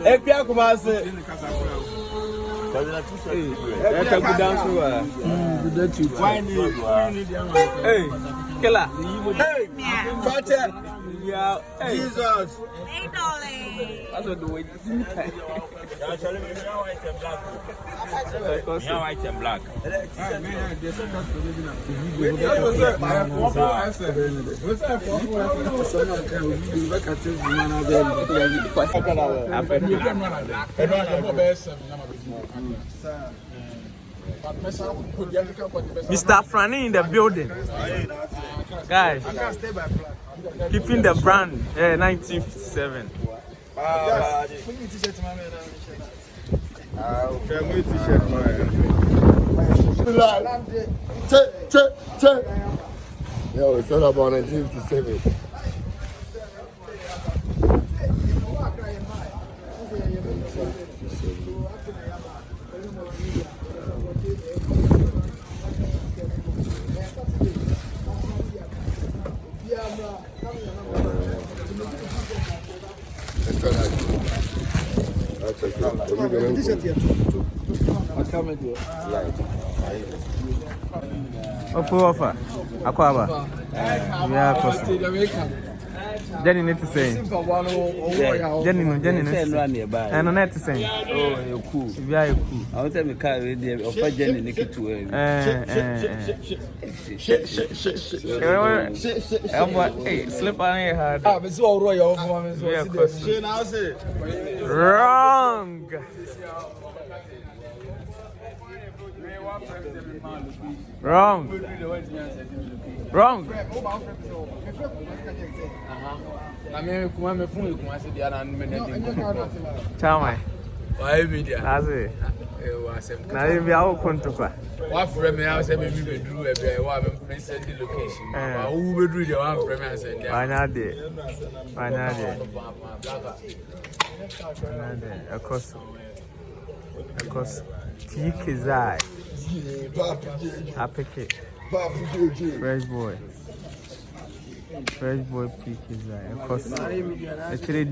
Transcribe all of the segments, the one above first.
Epia kumasi. Hey, killer. Hey, Father. Yeah, Jesus. Hey, darling. That's what the way. White and black. Mr. Franny in the building. Guys, keeping the brand. 1957. Yo, it's all about 1957. Offer. Aquaba. Jenny need to say. Jenny no. And no net to say. Oh, you're cool. Very cool. I want to make a radio of Jenny Nikki to him. Hey, slip on your head. Ah, but so royal. Wrong. Wrong. I mean, come on, phone. Come on, say the other minute. Tell me. Why media? That's it. Now you be out contour. What for me? I said, maybe we do a bit. Why I'm send the location. Who will do the one for me? I said, why not there? Why not there? Of course. Kyekyeku Dr. Fresh boy. Kyekyeku. Of course. Actually,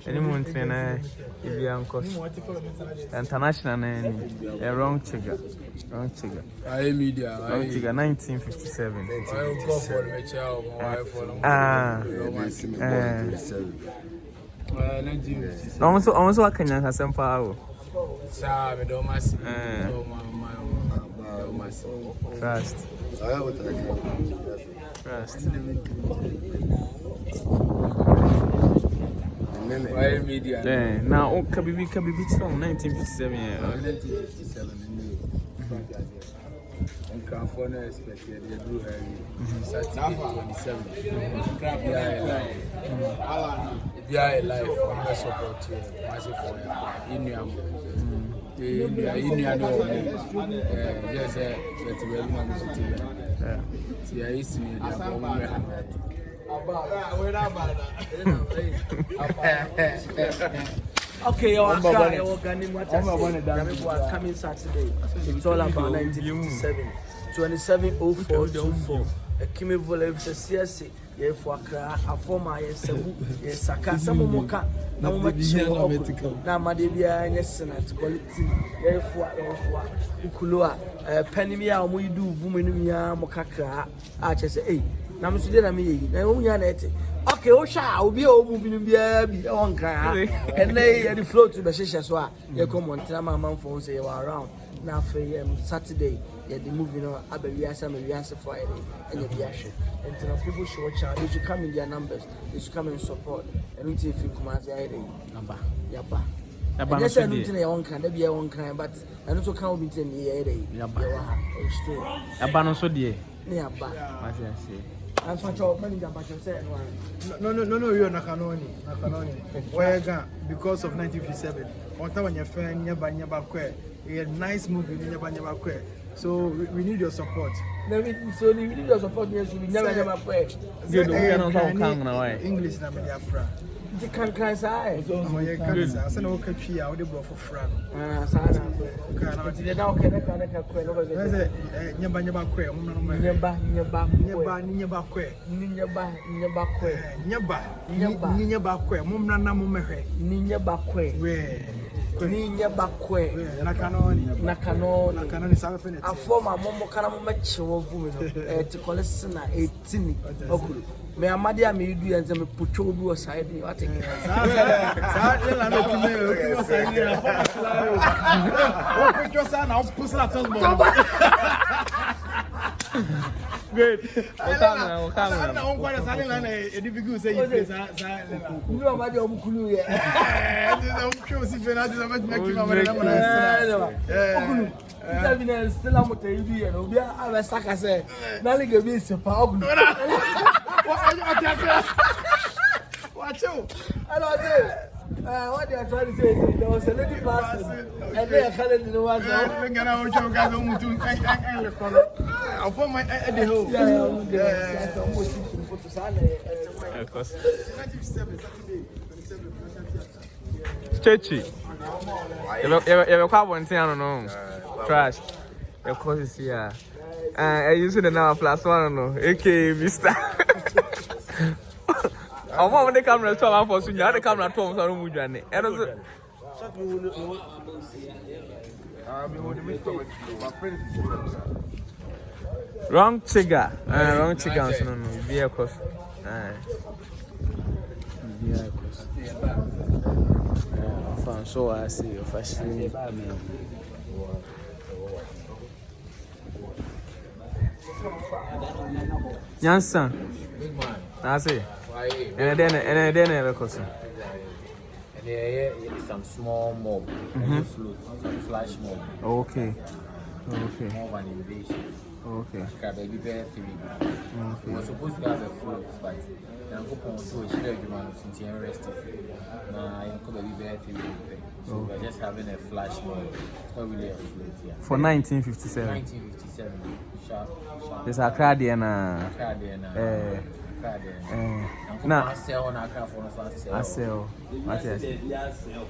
anyone trainer, if you are international, wrong trigger. I media. Wrong trigger. 1957. Almost what can you have some power? Trust. Media. Now, Kabibi song 1957. 1957. And California expected they do Saturday 27. Yeah, life. I'm not support here. Massive for Indian. Indian. Just a Okay, coming Saturday. It's all about 1957. 270424. A Kimi Volev says, yes, for Accra, a former yes, Saka, some mocha, no much. Now, Madibia, yes, Senate quality, therefore, Ukulua, Penimia, we do, Bumia, Mokaka, Archer say, hey, Namusida, me, Naomi. Okay, Osha, will be all moving be on cry. And they the flow to the Shisha Swa. You come on, tell my mom phones say you are around. Now for Saturday, you're the moving on Abeliasa Friday and your Biasha. And people should watch out. They should come in their numbers, they should come and support. And if you come as a Yaba. Yes, I don't think your own kind, there be your own kind, but I also can't be 10 years. Abano so dear. Nearby. No, you're not Where because of 1957. One time when your friend nearby, a nice movie, so we need your support. Never so the video support me should never pray. Good, we can come now. English na me dey afra. The can say. Oh, you can say. Say na o katwi a o dey bro for fra. Sana. Kana Ti dey na o kana kwe no go. Say nyeba kwe, mo no me. Nyeba kwe. Nyeba kwe, mo na mo mehwe. Nyeba kwe. We. Nakano ni sabe fene. Afoma momo kana mo meche wo vu me no. Ti kolese na 18 okuru. Me amade a me du yanze me potwo bi o side ni what again. Sa la no ki me o side ni afoma sala o. O potwo sa na o pusla tosbo. Great. We'll come. Na on kwara sale la na e di bigu say you sa Ni o ma de o mukulu ye. O mukulu si fena de na ma ki ma na. Okulu. Ita bi na stella moto yi ye no obi a be saka say na le ge bi se pa okulu. Watch out. Hello there. What they are trying to say is there was a lady passing and they are calling the one. I'm going to go to the corner. I'll put my at the hole. Of course. Chechi. You have one thing I don't know. Trash. Of course, it's here. I use it now plus one, no. AKA Mr. I'm on the camera 12 for soon. You had the camera 12 so I don't move you. And wrong trigger. Wrong trigger. No, no. Be a course. Be a course. So I see your fashion. Yansan. I see. And then I because some small mob, some flash mob. Okay. More of an invasion. Okay. Baby bear feeling. We were supposed to have a float, but I'm going to show you man since you're arrested. Now I'm going to baby bear feeling. So we're just having a flash mob. It's not really a float here. For 1957. 1957. Sharp. There's Accra there na. Now, I sell on Accra for us. I sell. What is?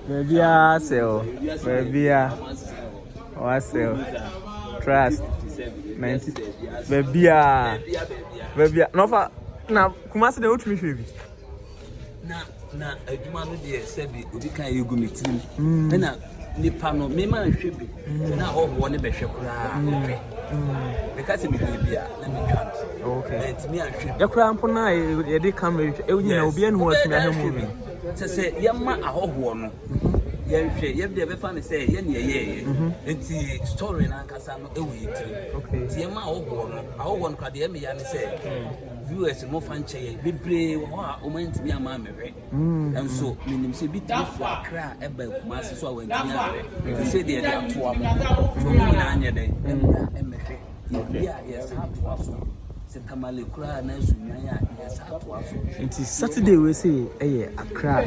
Maybe I sell. Maybe I sell. Trust. 90. Maybe no for now. Kumasi the ultimate baby. Na adwuma no de sebi obi kan yegu metim na nipa no me man hwebi na oho ne behwe kura because me bia na me twa okay and me ahwe yakura mpo na ye de camera ewunyina obi anu ho atumi ahwe movie se yema ahoho no ye hwe ye de be fa ne se ye ne ye enti story na kasa no ewu yitiri okay ti yema ahoho no kwa de me ya ne se viewers mo fan cheye bebre wo a o man timi ama mehwe and so minim se bi tiri for Accra e ba kumasi so a wantimi ahwe se de de ato am so mo na anye den e mehwe ya yes ato aso se tamale kura na sunyan ya yes ato aso nti Saturday we say Accra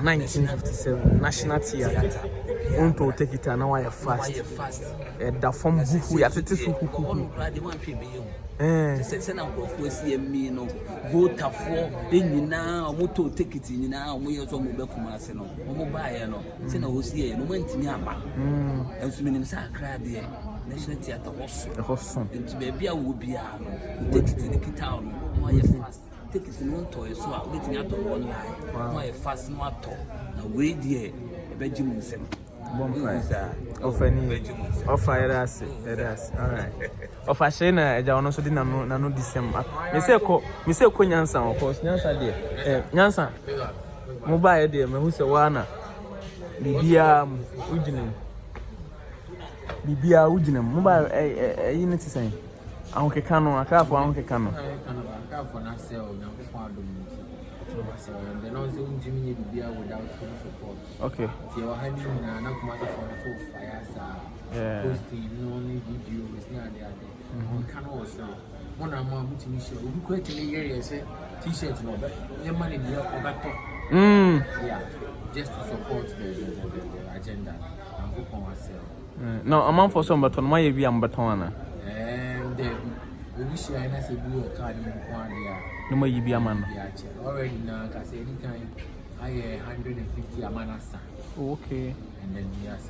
1957 National Theatre unto take it na why fast da form buku ya tete so kuku on kura de man hwe be se na nkofo sie mi no voter for nyina omoto ticket nyina omo yeso mo be kumase no omo baaye no se na hosie no mantimi aba enso minim sa Accra de National Theatre hoso nti be bia wo bia no ticket ni kita no mo ye fast ticket no nto so a wetimi ato online mo ye fast no ato na we de e be jimu nsem bonfire offer erase all right offer shena eja ono so di nanu December me se ko nyansa of course nyansa de nyansa mobile de me hu se wana bibia ujina mobile yin ti sen ahun keka no akafo ahun keka no akafo na sell na ko adom so the no so Jimmy bibia without support okay ti wa hani na kuma so fire sa posting no only video is not there on can also one am mutimi share obi ko etimi yeye say t-shirt no be e money dey obato yeah just to support the agenda and go for myself no amount for some but on my be am beton na and we wish I na say blue card in one there. No more you be a man. Already now, I say any kind I 150 a man asa. Okay. And then we have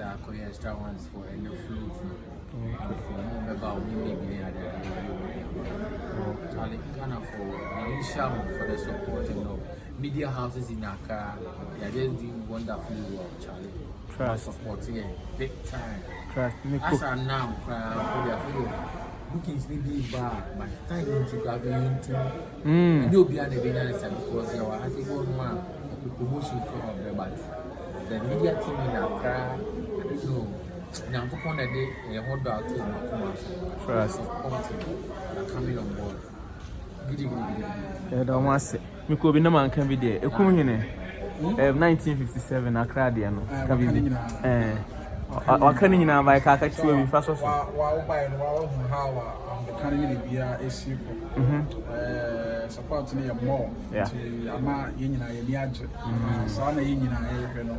extra ones for any fruit. And for more about maybe Charlie Ghana for initial for the support and media houses in Accra. They are just doing wonderfully well, Charlie. Trust. Supporting big time. Trust. As I now, bookings may be bad, but time to grab into you'll be an evidence because you are asking one the promotion of the but the media team in Accra, so now upon a day, a hot dog to my Trust. Coming on board. I don't want to say. Me could be no man can be there. A coming 1957 Accra there no. Can be there. Wakani nyina ba ka ka chiwe mi fa so so wa buy no wa hu how the kanini bia esi support ne more to ama ye nyina ye ni age so na ye nyina ye hwe no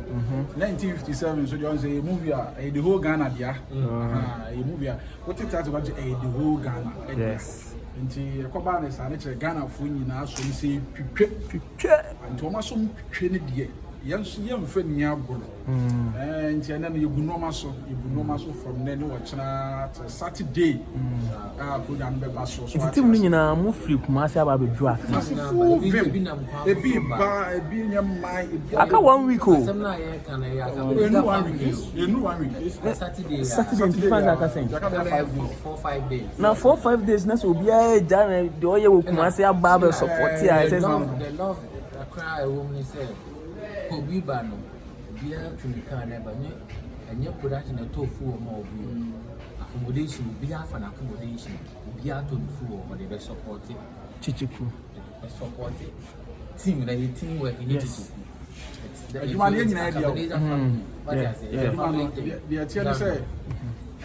1957 so you say movie the whole Ghana dia a movie what it has about the whole Ghana yes nti ekoba ne sa ne kire Ghana fu nyina so ni say twitwe nti o ma so twitwe ne die Yes, young friend, Yabolo. And then you go from then to Saturday. Good and the basso. It's a million move flip, Master Baby Drag. A big bar, a billion my. I got 1 week old. Saturday, like I think. 4-5 days. Now, 4-5 days, next will be a done. The oil will come and say a barber support here. They love a cry, a woman said. Obi ba no bia tumi kan na ba nye enye production na tofu o ma obi accommodation bia fa na accommodation bia to fu o de be support chichiku support team na team work in chichiku adwuma ne nyina dia dia say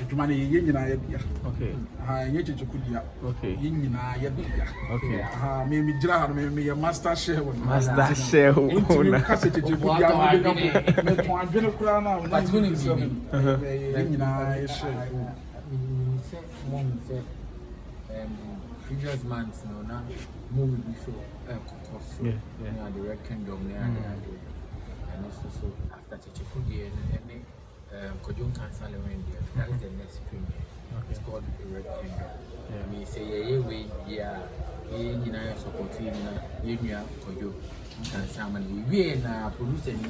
adwuma ne ye nyina ya bia okay ye chichiku dia okay ye nyina ya bia okay me gira ha me master chef master chef una kase chichiku dia me to adwene kura na una ye nyina ye chef say mom say previous months no na movie before yeah the Red Kingdom and also so after chichiku dia and Kojun Cancer Lewendia, that is the next premiere. It's called the Red Kingdom. We say, we are supporting Yemia Kojo Cancer, and we are producing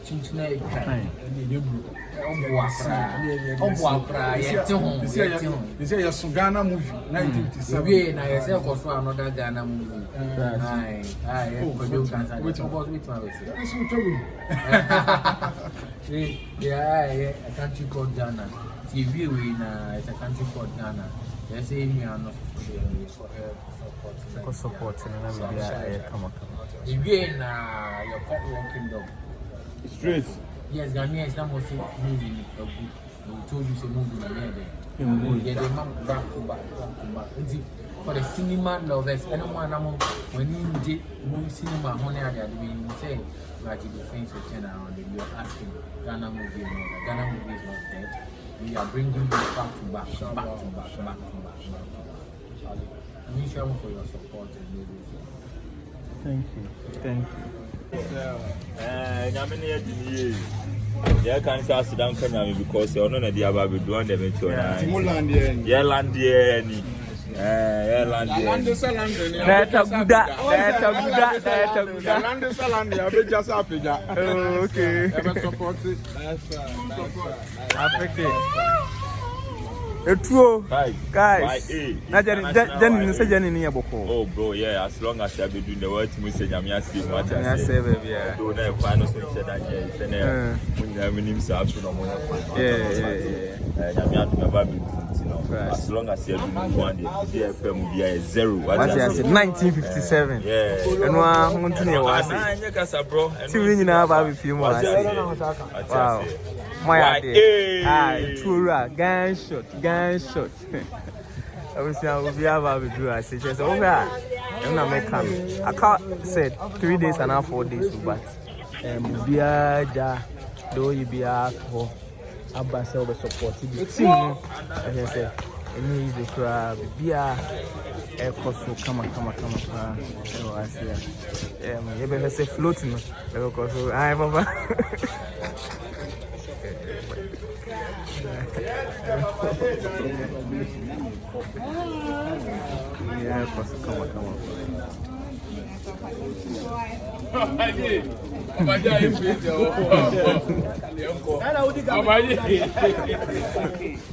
Chinchina. This is a Ghana movie, 1957. We are also another Ghana movie. Kojo Cancer. Which yeah, a country called Ghana. TV it's a country called Ghana. They say me are not for supporting and come on. You gain your Cockroach Kingdom. Straight. Yes, Ghanaian is not movie. We told you to move in the back to back. For the cinema lovers, anyone when you did move cinema, honey, we say, like the things we turn around, we are asking Ghana movie and all that. Ghana movie is not dead. We are bringing you back to back. I'm sure for your support and Thank you. Yeah, can't sit down because you're not the above doing them. Yeah, land guys. Oh, bro, yeah, as long as I've been doing the work, we say, I'm see what I say, baby. Don't have final say that, as long as you're doing one, the FM will be 0. What I said, 1957. Yeah, and wow. My idea. Gunshot. I will say I will be able to do. I say just over. I'm not making. I can't said 3 days and now 4 days, but be a though you be a for Abba self support the team. As I say, Any easy crab, beer, a cost come. I see. You better say floating. Because I have yeah, come on.